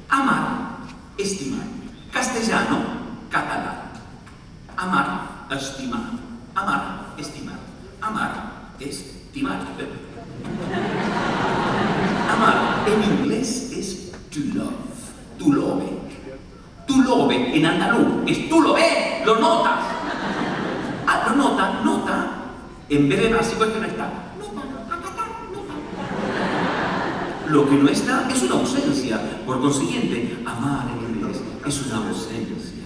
Amar, estimar. Castellano, catalán. Amar, estimar. Amar, estimar. Amar, estimar. Amar en inglés es to love. To love. To love en andaluz es tú lo ves, lo notas. Ah, lo nota. En vez de básico es que no está. Lo que no está es una ausencia. Por consiguiente, amar en inglés es una ausencia.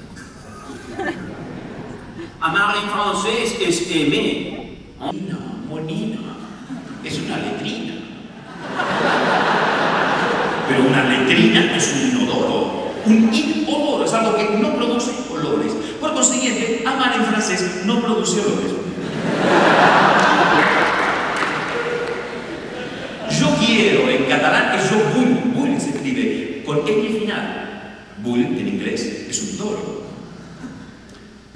Amar en francés es aimer. Monina, es una letrina. Pero una letrina es un inodoro. Un inodoro es algo que no produce olores. Por consiguiente, amar en francés no produce olores. Yo quiero en catalán es yo vull. Vull se escribe con L final. Vull en inglés es un toro.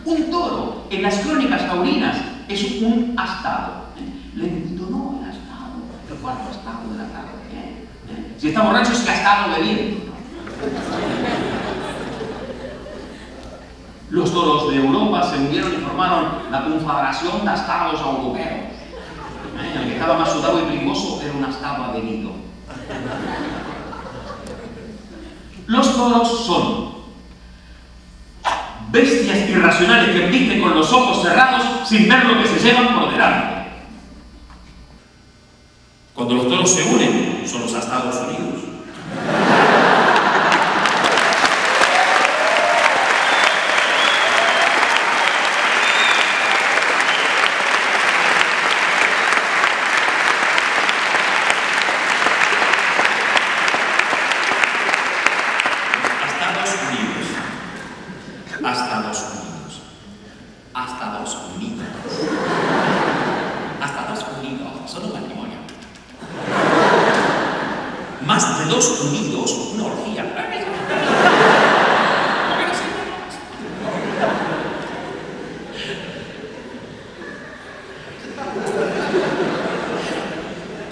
Un toro en las crónicas taurinas es un astado. Le entonó el astado, el cuarto astado de la tarde. Si está borracho es que ha estado bebiendo. Los toros de Europa se unieron y formaron la confederación de estados europeos. El que estaba más sudado y pringoso era un astado avenido. Los toros son bestias irracionales que embisten con los ojos cerrados sin ver lo que se llevan por delante. Cuando los toros se unen, son los Estados Unidos. Son un matrimonio. Más de 2 unidos, una orgía.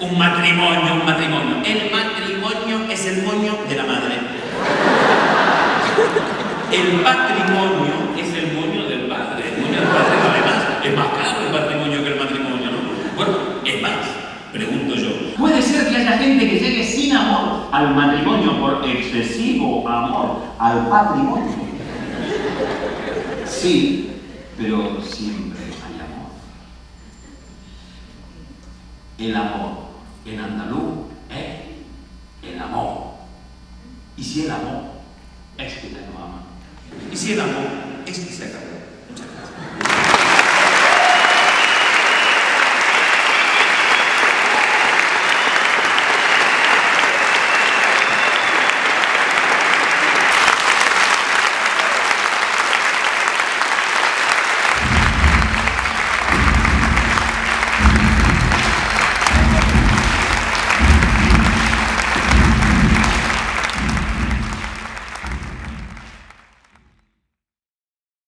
Un matrimonio. El matrimonio es el moño de la madre. El patrimonio es el moño del padre. El moño del padre vale más. Es más caro el patrimonio que el matrimonio, ¿no? Bueno, es más, pregunto yo. ¿Puede ser que haya gente que llegue sin amor al matrimonio por excesivo amor al patrimonio? Sí, pero siempre hay amor. El amor en andaluz es el amor. Y si el amor es que te no ama. Y si el amor es que se acabó.